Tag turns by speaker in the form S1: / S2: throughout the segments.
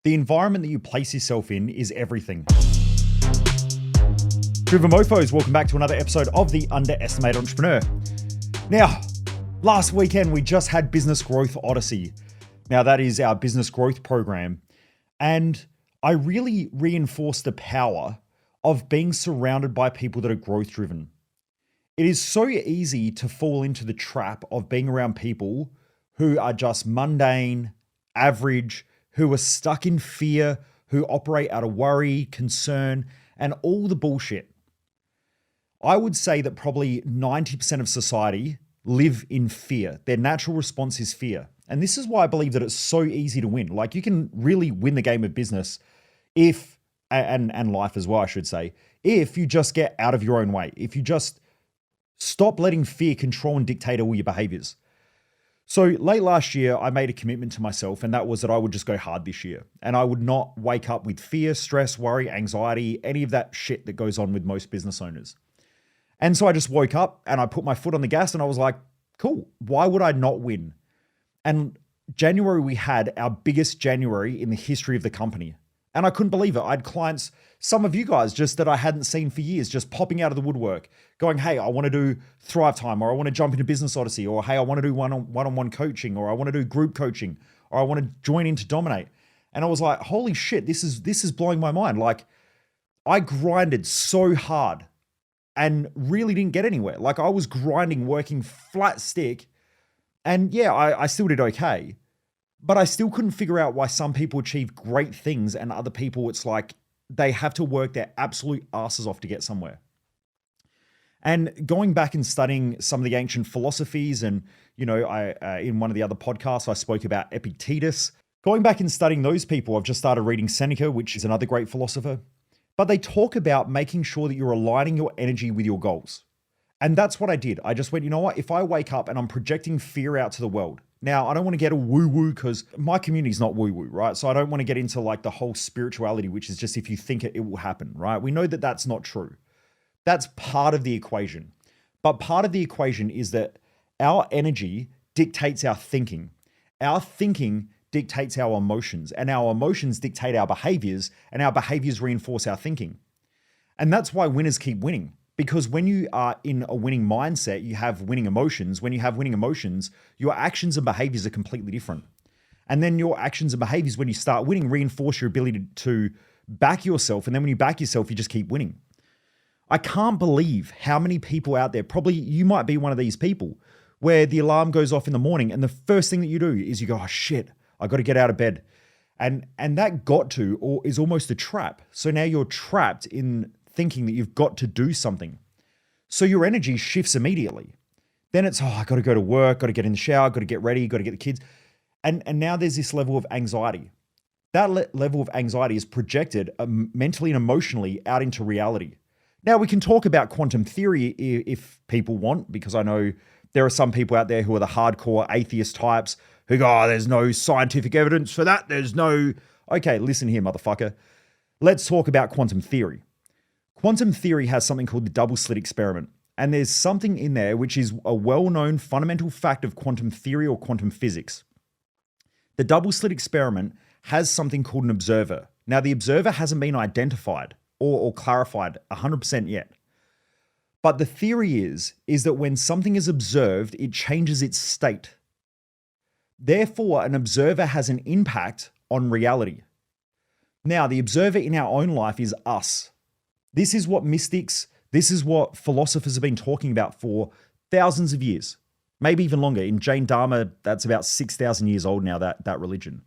S1: The environment that you place yourself in is everything. Driven Mofos, welcome back to another episode of The Underestimated Entrepreneur. Now, last weekend we just had Business Growth Odyssey. Now that is our business growth program. And I really reinforced the power of being surrounded by people that are growth driven. It is so easy to fall into the trap of being around people who are just mundane, average, who are stuck in fear, who operate out of worry, concern, and all the bullshit. I would say that probably 90% of society live in fear. Their natural response is fear. And this is why I believe that it's so easy to win. Like, you can really win the game of business if, and life as well, I should say, if you just get out of your own way, if you just stop letting fear control and dictate all your behaviors. So late last year, I made a commitment to myself, and that was that I would just go hard this year. And I would not wake up with fear, stress, worry, anxiety, any of that shit that goes on with most business owners. And so I just woke up and I put my foot on the gas and I was like, cool, why would I not win? And January, we had our biggest January in the history of the company. And I couldn't believe it. I had clients, some of you guys just that I hadn't seen for years, just popping out of the woodwork going, hey, I want to do Thrive Time, or I want to jump into Business Odyssey, or hey, I want to do one-on-one coaching, or I want to do group coaching, or I want to join into Dominate. And I was like, holy shit, this is blowing my mind. Like, I grinded so hard and really didn't get anywhere. Like, I was grinding, working flat stick. And yeah, I still did okay. But I still couldn't figure out why some people achieve great things and other people, it's like they have to work their absolute asses off to get somewhere. And going back and studying some of the ancient philosophies, and, you know, I in one of the other podcasts, I spoke about Epictetus. Going back and studying those people, I've just started reading Seneca, which is another great philosopher. But they talk about making sure that you're aligning your energy with your goals. And that's what I did. I just went, you know what? If I wake up and I'm projecting fear out to the world, now I don't want to get a woo-woo because my community is not woo-woo, right? So I don't want to get into like the whole spirituality, which is just if you think it, it will happen, right? We know that that's not true. That's part of the equation. But part of the equation is that our energy dictates our thinking. Our thinking dictates our emotions, and our emotions dictate our behaviors, and our behaviors reinforce our thinking. And that's why winners keep winning. Because when you are in a winning mindset, you have winning emotions. When you have winning emotions, your actions and behaviors are completely different. And then your actions and behaviors, when you start winning, reinforce your ability to back yourself. And then when you back yourself, you just keep winning. I can't believe how many people out there, probably you might be one of these people, where the alarm goes off in the morning and the first thing that you do is you go, oh shit, I got to get out of bed. And that got to, or is almost a trap. So now you're trapped in thinking that you've got to do something. So your energy shifts immediately. Then it's, I got to go to work, got to get in the shower, got to get ready, got to get the kids. And now there's this level of anxiety. That level of anxiety is projected mentally and emotionally out into reality. Now we can talk about quantum theory if people want, because I know there are some people out there who are the hardcore atheist types who go, oh, there's no scientific evidence for that. Okay, listen here, motherfucker. Let's talk about quantum theory. Quantum theory has something called the double slit experiment. And there's something in there which is a well-known fundamental fact of quantum theory or quantum physics. The double slit experiment has something called an observer. Now, the observer hasn't been identified or clarified 100% yet. But the theory is that when something is observed, it changes its state. Therefore, an observer has an impact on reality. Now, the observer in our own life is us. This is what mystics, this is what philosophers have been talking about for thousands of years, maybe even longer. In Jain Dharma, that's about 6,000 years old now, that religion.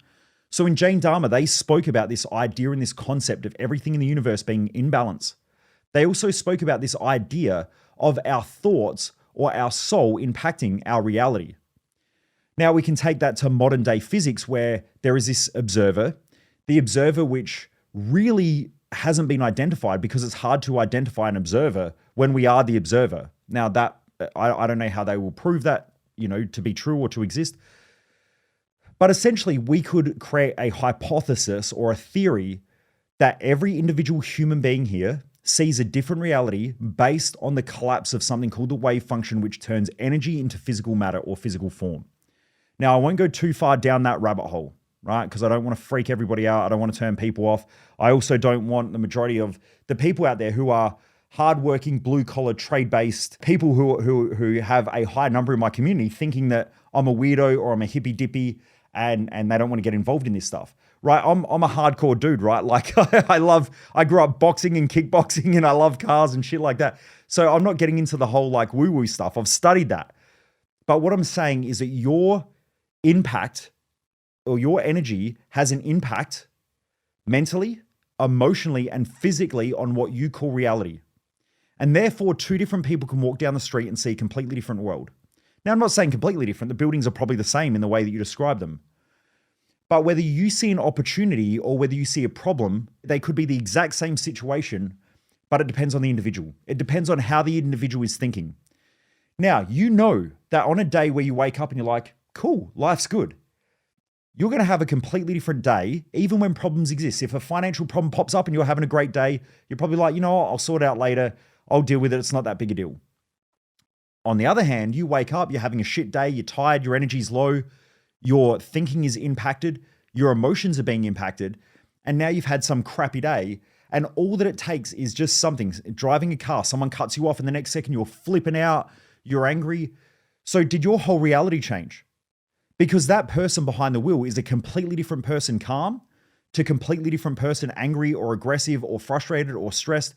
S1: So in Jain Dharma, they spoke about this idea and this concept of everything in the universe being in balance. They also spoke about this idea of our thoughts or our soul impacting our reality. Now we can take that to modern day physics where there is this observer, the observer which really hasn't been identified because it's hard to identify an observer when we are the observer. Now that, I don't know how they will prove that, to be true or to exist. But essentially we could create a hypothesis or a theory that every individual human being here sees a different reality based on the collapse of something called the wave function, which turns energy into physical matter or physical form. Now, I won't go too far down that rabbit hole, right? Because I don't want to freak everybody out. I don't want to turn people off. I also don't want the majority of the people out there who are hardworking, blue-collar, trade-based people who have a high number in my community thinking that I'm a weirdo or I'm a hippy-dippy and they don't want to get involved in this stuff, right? I'm a hardcore dude, right? Like I grew up boxing and kickboxing and I love cars and shit like that. So I'm not getting into the whole like woo-woo stuff. I've studied that. But what I'm saying is that your impact or your energy has an impact mentally, emotionally, and physically on what you call reality. And therefore, two different people can walk down the street and see a completely different world. Now, I'm not saying completely different. The buildings are probably the same in the way that you describe them. But whether you see an opportunity or whether you see a problem, they could be the exact same situation, but it depends on the individual. It depends on how the individual is thinking. Now, you know that on a day where you wake up and you're like, cool, life's good, you're going to have a completely different day, even when problems exist. If a financial problem pops up and you're having a great day, you're probably like, you know what, I'll sort it out later. I'll deal with it. It's not that big a deal. On the other hand, you wake up, you're having a shit day, you're tired, your energy's low, your thinking is impacted, your emotions are being impacted, and now you've had some crappy day, and all that it takes is just something, driving a car, someone cuts you off, and the next second you're flipping out, you're angry. So did your whole reality change? Because that person behind the wheel is a completely different person calm to completely different person angry or aggressive or frustrated or stressed.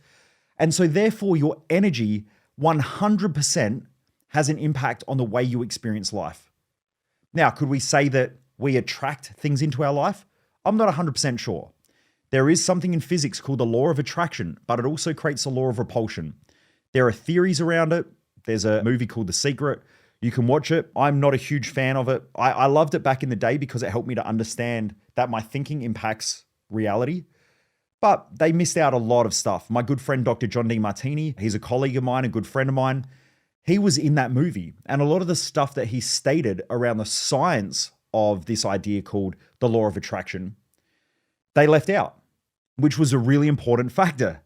S1: And so therefore your energy 100% has an impact on the way you experience life. Now, could we say that we attract things into our life? I'm not 100% sure. There is something in physics called the law of attraction, but it also creates a law of repulsion. There are theories around it. There's a movie called The Secret. You can watch it. I'm not a huge fan of it. I loved it back in the day because it helped me to understand that my thinking impacts reality. But they missed out a lot of stuff. My good friend, Dr. John Demartini, he's a colleague of mine, a good friend of mine. He was in that movie. And a lot of the stuff that he stated around the science of this idea called the law of attraction, they left out, which was a really important factor.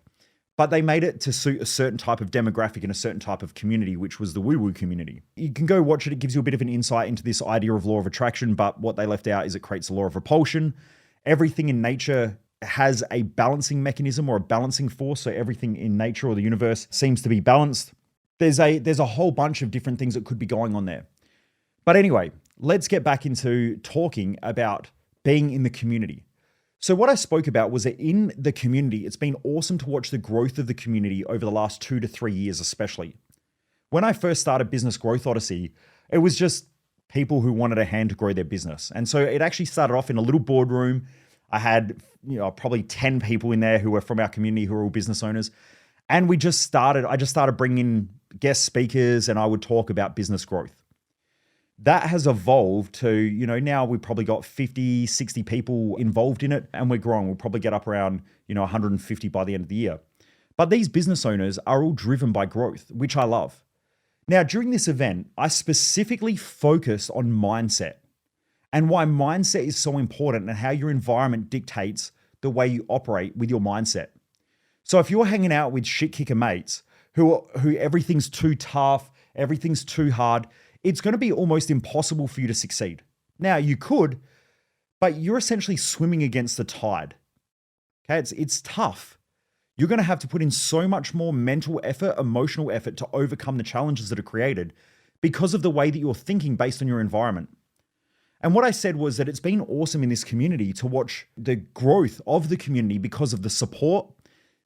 S1: But they made it to suit a certain type of demographic and a certain type of community, which was the woo-woo community. You can go watch it. It gives you a bit of an insight into this idea of law of attraction, but what they left out is it creates a law of repulsion. Everything in nature has a balancing mechanism or a balancing force. So everything in nature or the universe seems to be balanced. There's a whole bunch of different things that could be going on there. But anyway, let's get back into talking about being in the community. So what I spoke about was that in the community, it's been awesome to watch the growth of the community over the last 2 to 3 years, especially. When I first started Business Growth Odyssey, it was just people who wanted a hand to grow their business. And so it actually started off in a little boardroom. I had, probably 10 people in there who were from our community who are all business owners. And I just started bringing in guest speakers and I would talk about business growth. That has evolved to, now we've probably got 50, 60 people involved in it and we're growing. We'll probably get up around, 150 by the end of the year. But these business owners are all driven by growth, which I love. Now, during this event, I specifically focused on mindset and why mindset is so important and how your environment dictates the way you operate with your mindset. So if you're hanging out with shit kicker mates who everything's too tough, everything's too hard, it's going to be almost impossible for you to succeed. Now, you could, but you're essentially swimming against the tide. Okay, it's tough. You're going to have to put in so much more mental effort, emotional effort to overcome the challenges that are created because of the way that you're thinking based on your environment. And what I said was that it's been awesome in this community to watch the growth of the community because of the support.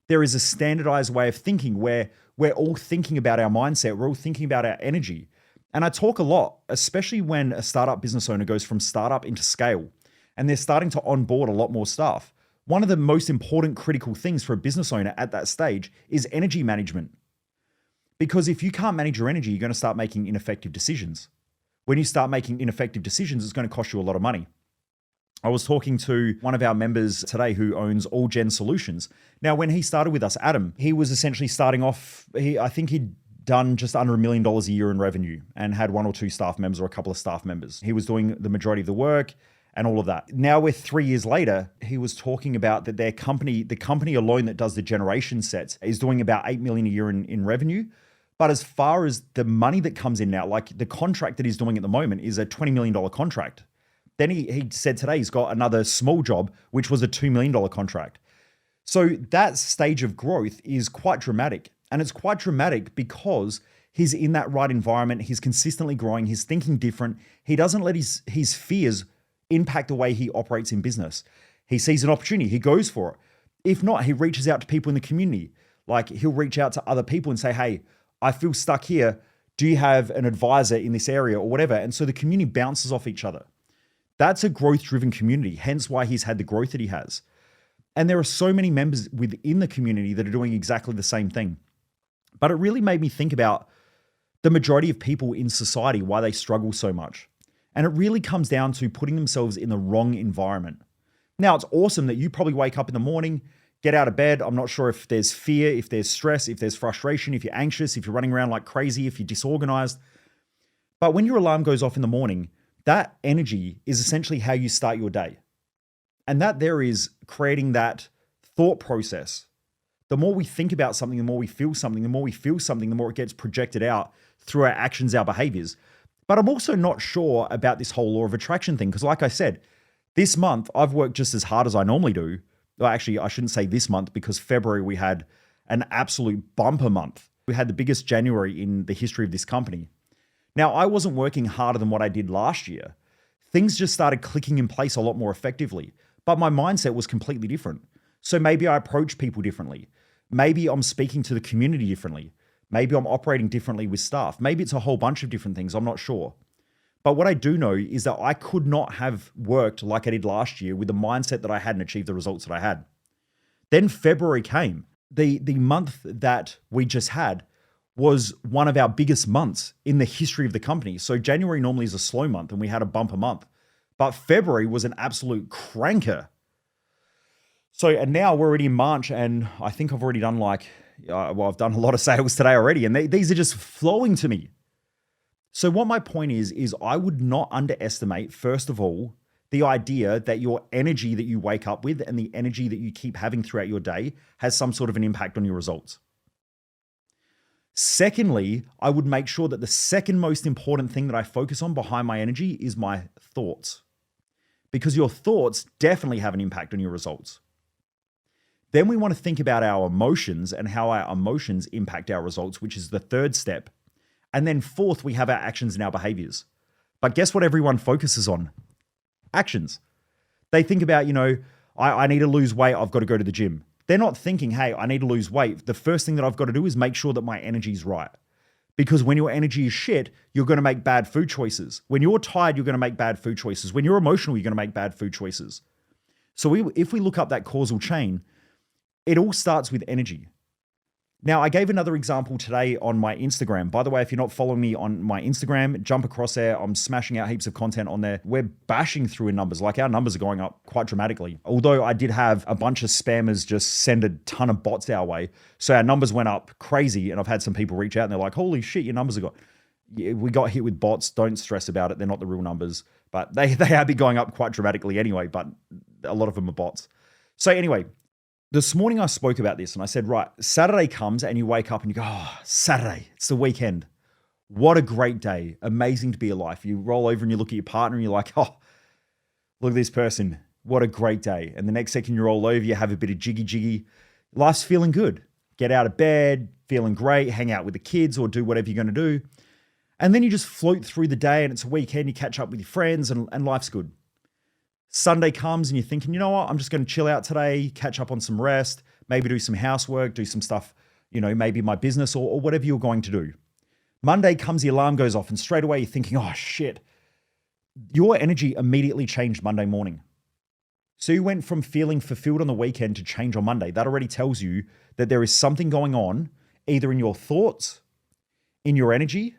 S1: There is a standardized way of thinking where we're all thinking about our mindset. We're all thinking about our energy. And I talk a lot, especially when a startup business owner goes from startup into scale and they're starting to onboard a lot more staff. One of the most important critical things for a business owner at that stage is energy management. Because if you can't manage your energy, you're going to start making ineffective decisions. When you start making ineffective decisions, it's going to cost you a lot of money. I was talking to one of our members today who owns All Gen Solutions. Now, when he started with us, Adam, he was essentially starting off, I think he'd done just under $1 million a year in revenue and had 1 or 2 staff members or a couple of staff members. He was doing the majority of the work and all of that. Now we're 3 years later, he was talking about that the company alone that does the generation sets is doing about 8 million a year in revenue. But as far as the money that comes in now, like the contract that he's doing at the moment is a $20 million contract. Then he said today he's got another small job, which was a $2 million contract. So that stage of growth is quite dramatic. And it's quite dramatic because he's in that right environment. He's consistently growing. He's thinking different. He doesn't let his fears impact the way he operates in business. He sees an opportunity. He goes for it. If not, he reaches out to people in the community. Like he'll reach out to other people and say, hey, I feel stuck here. Do you have an advisor in this area or whatever? And so the community bounces off each other. That's a growth-driven community, hence why he's had the growth that he has. And there are so many members within the community that are doing exactly the same thing. But it really made me think about the majority of people in society, why they struggle so much. And it really comes down to putting themselves in the wrong environment. Now, it's awesome that you probably wake up in the morning, get out of bed. I'm not sure if there's fear, if there's stress, if there's frustration, if you're anxious, if you're running around like crazy, if you're disorganized. But when your alarm goes off in the morning, that energy is essentially how you start your day. And that there is creating that thought process. The more we think about something, the more we feel something, the more we feel something, the more it gets projected out through our actions, our behaviors. But I'm also not sure about this whole law of attraction thing, because like I said, this month I've worked just as hard as I normally do. Well, actually, I shouldn't say this month, because February we had an absolute bumper month. We had the biggest January in the history of this company. Now, I wasn't working harder than what I did last year. Things just started clicking in place a lot more effectively, but my mindset was completely different. So maybe I approach people differently. Maybe I'm speaking to the community differently. Maybe I'm operating differently with staff. Maybe it's a whole bunch of different things. I'm not sure. But what I do know is that I could not have worked like I did last year with the mindset that I had and achieved the results that I had. Then February came. The month that we just had was one of our biggest months in the history of the company. So January normally is a slow month and we had a bumper month. But February was an absolute cranker. So, and now we're already in March, and I think I've already done I've done a lot of sales today already, and these are just flowing to me. So what my point is I would not underestimate, first of all, the idea that your energy that you wake up with and the energy that you keep having throughout your day has some sort of an impact on your results. Secondly, I would make sure that the second most important thing that I focus on behind my energy is my thoughts, because your thoughts definitely have an impact on your results. Then we want to think about our emotions and how our emotions impact our results, which is the third step. And then fourth, we have our actions and our behaviors. But guess what everyone focuses on? Actions. They think about, I need to lose weight. I've got to go to the gym. They're not thinking, hey, I need to lose weight. The first thing that I've got to do is make sure that my energy is right. Because when your energy is shit, you're going to make bad food choices. When you're tired, you're going to make bad food choices. When you're emotional, you're going to make bad food choices. So if we look up that causal chain, it all starts with energy. Now, I gave another example today on my Instagram. By the way, if you're not following me on my Instagram, jump across there. I'm smashing out heaps of content on there. We're bashing through in numbers. Like our numbers are going up quite dramatically. Although I did have a bunch of spammers just send a ton of bots our way. So our numbers went up crazy. And I've had some people reach out and they're like, holy shit, your numbers have got... Yeah, we got hit with bots. Don't stress about it. They're not the real numbers. But they have been going up quite dramatically anyway. But a lot of them are bots. So anyway... This morning I spoke about this and I said, right, Saturday comes and you wake up and you go, oh, Saturday, it's the weekend. What a great day. Amazing to be alive. You roll over and you look at your partner and you're like, oh, look at this person. What a great day. And the next second you roll over, you have a bit of jiggy. Life's feeling good. Get out of bed, feeling great, hang out with the kids or do whatever you're going to do. And then you just float through the day and it's a weekend, you catch up with your friends and life's good. Sunday comes and you're thinking, you know what, I'm just going to chill out today, catch up on some rest, maybe do some housework, do some stuff, maybe my business or whatever you're going to do. Monday comes, the alarm goes off and straight away you're thinking, oh shit. Your energy immediately changed Monday morning. So you went from feeling fulfilled on the weekend to change on Monday. That already tells you that there is something going on either in your thoughts, in your energy,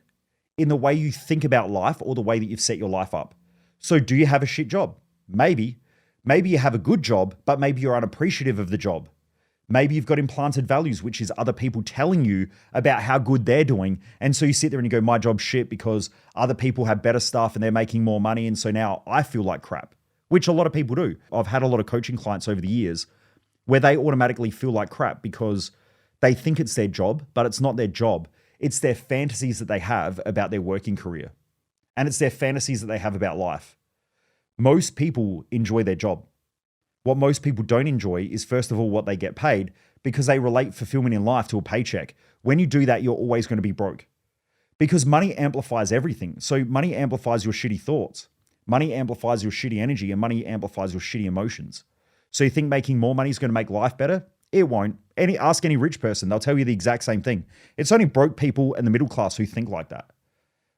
S1: in the way you think about life or the way that you've set your life up. So do you have a shit job? Maybe you have a good job, but maybe you're unappreciative of the job. Maybe you've got implanted values, which is other people telling you about how good they're doing. And so you sit there and you go, my job's shit because other people have better stuff and they're making more money. And so now I feel like crap, which a lot of people do. I've had a lot of coaching clients over the years where they automatically feel like crap because they think it's their job, but it's not their job. It's their fantasies that they have about their working career. And it's their fantasies that they have about life. Most people enjoy their job. What most people don't enjoy is, first of all, what they get paid, because they relate fulfillment in life to a paycheck. When you do that, you're always going to be broke, because money amplifies everything. So money amplifies your shitty thoughts. Money amplifies your shitty energy, and money amplifies your shitty emotions. So you think making more money is going to make life better? It won't. Ask any rich person, they'll tell you the exact same thing. It's only broke people and the middle class who think like that,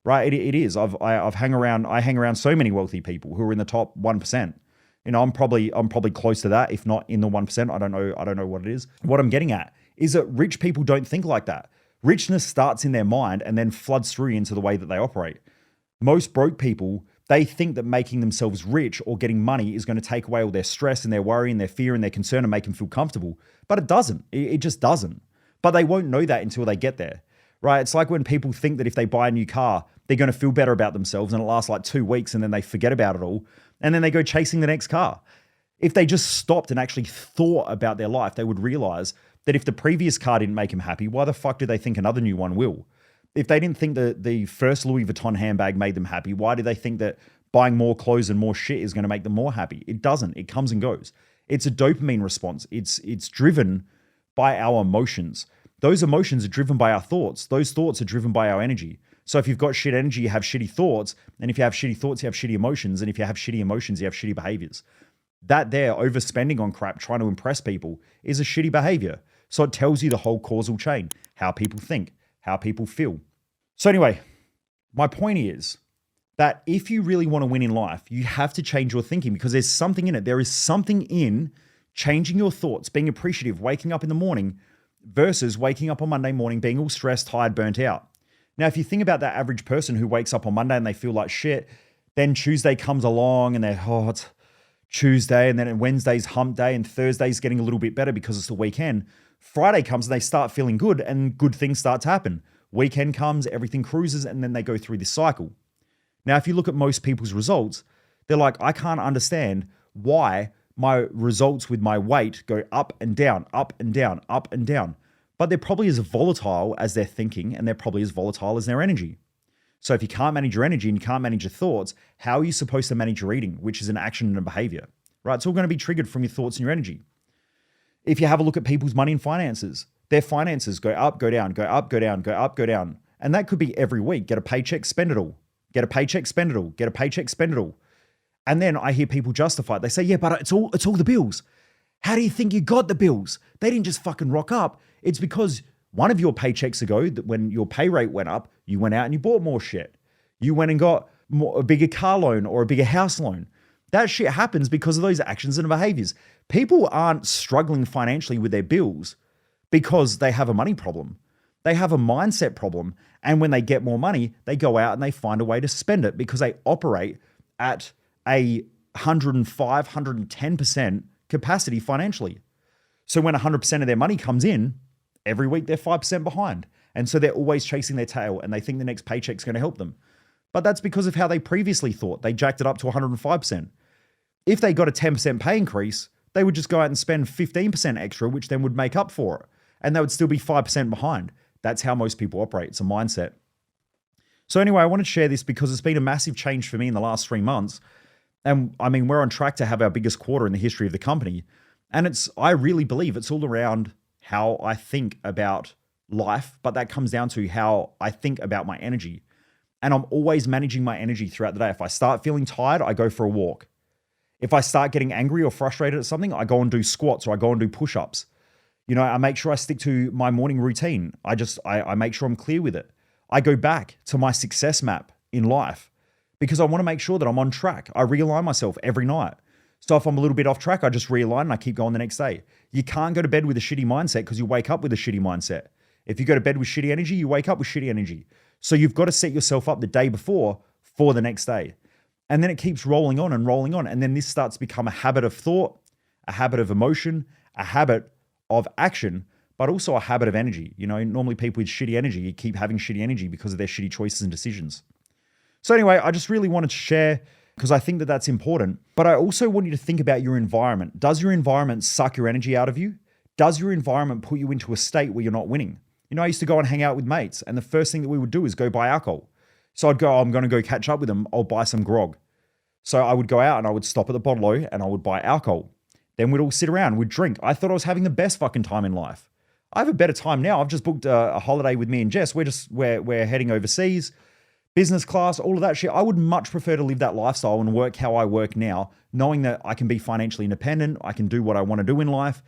S1: right? It is. I hang around so many wealthy people who are in the top 1%. I'm probably close to that, if not in the 1%. I don't know what it is. What I'm getting at is that rich people don't think like that. Richness starts in their mind and then floods through into the way that they operate. Most broke people, they think that making themselves rich or getting money is going to take away all their stress and their worry and their fear and their concern and make them feel comfortable. But it doesn't. It just doesn't. But they won't know that until they get there, right? It's like when people think that if they buy a new car, they're going to feel better about themselves, and it lasts like 2 weeks, and then they forget about it all, and then they go chasing the next car. If they just stopped and actually thought about their life, they would realize that if the previous car didn't make them happy, why the fuck do they think another new one will? If they didn't think that the first Louis Vuitton handbag made them happy, why do they think that buying more clothes and more shit is going to make them more happy? It doesn't. It comes and goes. It's a dopamine response. It's driven by our emotions. Those emotions are driven by our thoughts. Those thoughts are driven by our energy. So if you've got shit energy, you have shitty thoughts. And if you have shitty thoughts, you have shitty emotions. And if you have shitty emotions, you have shitty behaviors. That there, overspending on crap, trying to impress people, is a shitty behavior. So it tells you the whole causal chain, how people think, how people feel. So anyway, my point is that if you really want to win in life, you have to change your thinking, because there's something in it. There is something in changing your thoughts, being appreciative, waking up in the morning versus waking up on Monday morning, being all stressed, tired, burnt out. Now, if you think about that average person who wakes up on Monday and they feel like shit, then Tuesday comes along and it's Tuesday, and then Wednesday's hump day, and Thursday's getting a little bit better because it's the weekend. Friday comes and they start feeling good, and good things start to happen. Weekend comes, everything cruises, and then they go through this cycle. Now, if you look at most people's results, they're like, I can't understand why my results with my weight go up and down, up and down, up and down. But they're probably as volatile as their thinking, and they're probably as volatile as their energy. So if you can't manage your energy and you can't manage your thoughts, how are you supposed to manage your eating, which is an action and a behavior, right? It's all going to be triggered from your thoughts and your energy. If you have a look at people's money and finances, their finances go up, go down, go up, go down, go up, go down. And that could be every week. Get a paycheck, spend it all. Get a paycheck, spend it all. Get a paycheck, spend it all. And then I hear people justify it. They say, yeah, but it's all the bills. How do you think you got the bills? They didn't just fucking rock up. It's because one of your paychecks ago, that when your pay rate went up, you went out and you bought more shit. You went and got a bigger car loan or a bigger house loan. That shit happens because of those actions and behaviors. People aren't struggling financially with their bills because they have a money problem. They have a mindset problem. And when they get more money, they go out and they find a way to spend it because they operate at a 105, 110% capacity financially. So when 100% of their money comes in, every week they're 5% behind. And so they're always chasing their tail and they think the next paycheck's going to help them. But that's because of how they previously thought. They jacked it up to 105%. If they got a 10% pay increase, they would just go out and spend 15% extra, which then would make up for it. And they would still be 5% behind. That's how most people operate. It's a mindset. So anyway, I want to share this because it's been a massive change for me in the last 3 months. And I mean, we're on track to have our biggest quarter in the history of the company. And I really believe it's all around how I think about life, but that comes down to how I think about my energy. And I'm always managing my energy throughout the day. If I start feeling tired, I go for a walk. If I start getting angry or frustrated at something, I go and do squats or I go and do push-ups. I make sure I stick to my morning routine. I make sure I'm clear with it. I go back to my success map in life because I want to make sure that I'm on track. I realign myself every night. So if I'm a little bit off track, I just realign and I keep going the next day. You can't go to bed with a shitty mindset because you wake up with a shitty mindset. If you go to bed with shitty energy, you wake up with shitty energy. So you've got to set yourself up the day before for the next day. And then it keeps rolling on and rolling on. And then this starts to become a habit of thought, a habit of emotion, a habit of action, but also a habit of energy. Normally people with shitty energy, you keep having shitty energy because of their shitty choices and decisions. So anyway, I just really wanted to share because I think that that's important. But I also want you to think about your environment. Does your environment suck your energy out of you? Does your environment put you into a state where you're not winning? I used to go and hang out with mates, and the first thing that we would do is go buy alcohol. So I'd go, I'm going to go catch up with them. I'll buy some grog. So I would go out and I would stop at the bottle and I would buy alcohol. Then we'd all sit around, we'd drink. I thought I was having the best fucking time in life. I have a better time now. I've just booked a holiday with me and Jess. We're heading overseas, business class, all of that shit. I would much prefer to live that lifestyle and work how I work now, knowing that I can be financially independent. I can do what I want to do in life.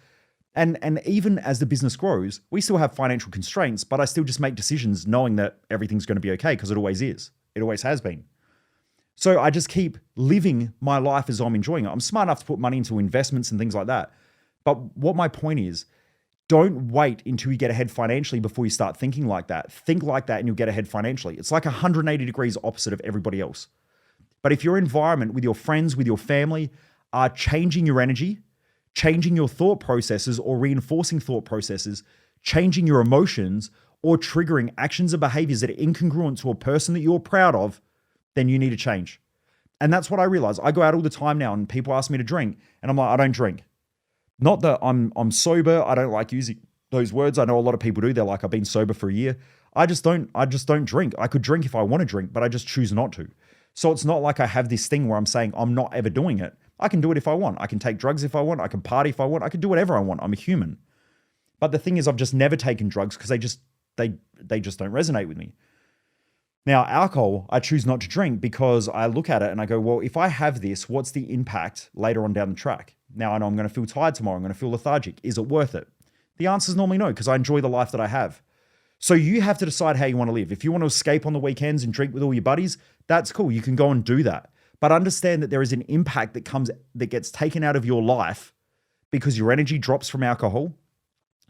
S1: And even as the business grows, we still have financial constraints, but I still just make decisions knowing that everything's going to be okay because it always is. It always has been. So I just keep living my life as I'm enjoying it. I'm smart enough to put money into investments and things like that. But what my point is, don't wait until you get ahead financially before you start thinking like that. Think like that and you'll get ahead financially. It's like 180 degrees opposite of everybody else. But if your environment with your friends, with your family are changing your energy, changing your thought processes or reinforcing thought processes, changing your emotions or triggering actions or behaviors that are incongruent to a person that you're proud of, then you need to change. And that's what I realize. I go out all the time now and people ask me to drink and I'm like, I don't drink. Not that I'm sober. I don't like using those words. I know a lot of people do. They're like, I've been sober for a year. I just don't drink. I could drink if I want to drink, but I just choose not to. So it's not like I have this thing where I'm saying I'm not ever doing it. I can do it if I want. I can take drugs if I want. I can party if I want. I can do whatever I want. I'm a human. But the thing is, I've just never taken drugs because they just don't resonate with me. Now, alcohol, I choose not to drink because I look at it and I go, well, if I have this, what's the impact later on down the track? Now I know I'm going to feel tired tomorrow. I'm going to feel lethargic. Is it worth it? The answer is normally no, because I enjoy the life that I have. So you have to decide how you want to live. If you want to escape on the weekends and drink with all your buddies, that's cool. You can go and do that. But understand that there is an impact that gets taken out of your life because your energy drops from alcohol,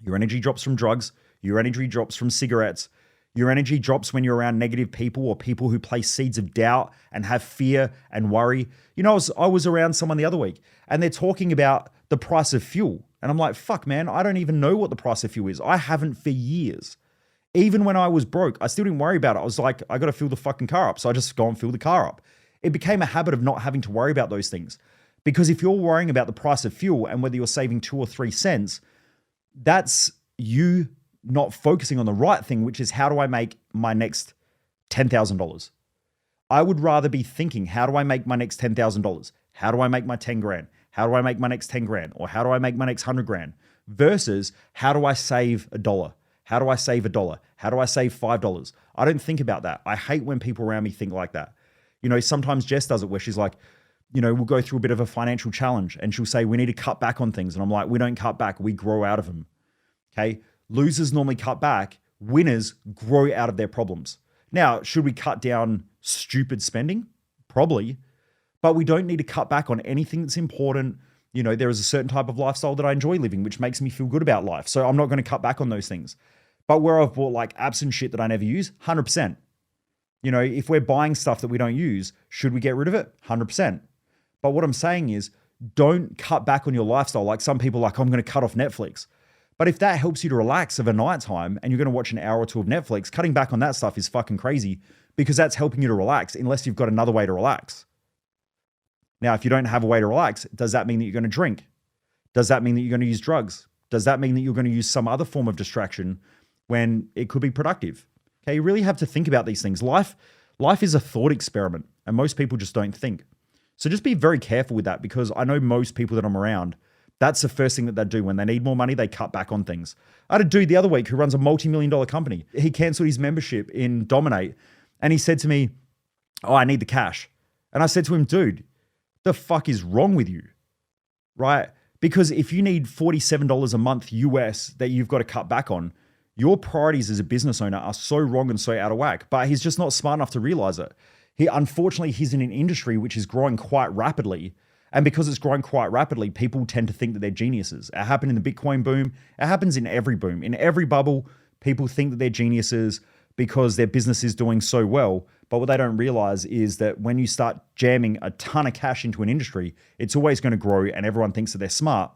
S1: your energy drops from drugs, your energy drops from cigarettes, your energy drops when you're around negative people or people who place seeds of doubt and have fear and worry. You know, I was around someone the other week and they're talking about the price of fuel. And I'm like, fuck, man, I don't even know what the price of fuel is. I haven't for years. Even when I was broke, I still didn't worry about it. I was like, I got to fill the fucking car up. So I just go and fill the car up. It became a habit of not having to worry about those things. Because if you're worrying about the price of fuel and whether you're saving 2 or 3 cents, that's you not focusing on the right thing, which is how do I make my next $10,000? I would rather be thinking, how do I make my next $10,000? How do I make my 10 grand? How do I make my next 10 grand? Or how do I make my next 100 grand? Versus how do I save $1? How do I save $1? How do I save $5? I don't think about that. I hate when people around me think like that. You know, sometimes Jess does it where she's like, you know, we'll go through a bit of a financial challenge and she'll say, we need to cut back on things. And I'm like, we don't cut back, we grow out of them. Okay. Losers normally cut back. Winners grow out of their problems. Now, should we cut down stupid spending? Probably. But we don't need to cut back on anything that's important. You know, there is a certain type of lifestyle that I enjoy living, which makes me feel good about life. So I'm not going to cut back on those things. But where I've bought like apps and shit that I never use, 100%. You know, if we're buying stuff that we don't use, should we get rid of it? 100%. But what I'm saying is, don't cut back on your lifestyle. Like some people are like, I'm going to cut off Netflix. But if that helps you to relax of a nighttime and you're going to watch an hour or 2 of Netflix, cutting back on that stuff is fucking crazy because that's helping you to relax unless you've got another way to relax. Now, if you don't have a way to relax, does that mean that you're going to drink? Does that mean that you're going to use drugs? Does that mean that you're going to use some other form of distraction when it could be productive? Okay, you really have to think about these things. Life is a thought experiment and most people just don't think. So just be very careful with that because I know most people that I'm around, that's the first thing that they do. When they need more money, they cut back on things. I had a dude the other week who runs a multi-million-dollar company. He canceled his membership in Dominate and he said to me, oh, I need the cash. And I said to him, dude, the fuck is wrong with you, right? Because if you need $47 a month US that you've got to cut back on, your priorities as a business owner are so wrong and so out of whack, but he's just not smart enough to realize it. Unfortunately, he's in an industry which is growing quite rapidly. And because it's growing quite rapidly, people tend to think that they're geniuses. It happened in the Bitcoin boom. It happens in every boom. In every bubble, people think that they're geniuses because their business is doing so well. But what they don't realize is that when you start jamming a ton of cash into an industry, it's always going to grow and everyone thinks that they're smart.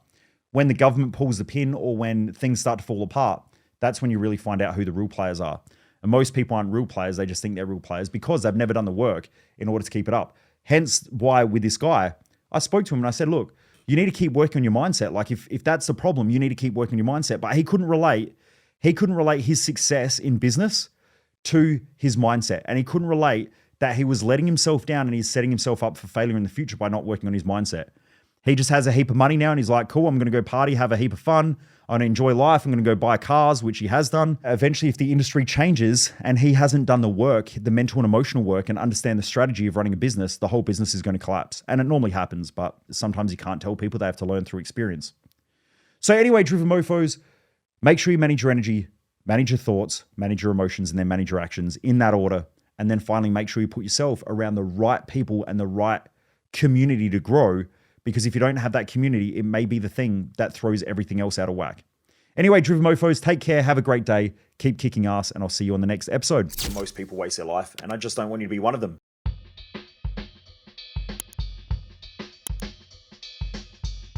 S1: When the government pulls the pin or when things start to fall apart, that's when you really find out who the real players are. And most people aren't real players. They just think they're real players because they've never done the work in order to keep it up. Hence why with this guy, I spoke to him and I said, look, you need to keep working on your mindset. Like if that's the problem, you need to keep working on your mindset. But he couldn't relate his success in business to his mindset. And he couldn't relate that he was letting himself down and he's setting himself up for failure in the future by not working on his mindset. He just has a heap of money now and he's like, cool, I'm going to go party, have a heap of fun. I'm going to enjoy life. I'm going to go buy cars, which he has done. Eventually, if the industry changes and he hasn't done the work, the mental and emotional work, and understand the strategy of running a business, the whole business is going to collapse. And it normally happens, but sometimes you can't tell people. They have to learn through experience. So anyway, Driven Mofos, make sure you manage your energy, manage your thoughts, manage your emotions, and then manage your actions in that order. And then finally, make sure you put yourself around the right people and the right community to grow. Because if you don't have that community, it may be the thing that throws everything else out of whack. Anyway, Driven Mofos, take care. Have a great day. Keep kicking ass, and I'll see you on the next episode. Most people waste their life, and I just don't want you to be one of them.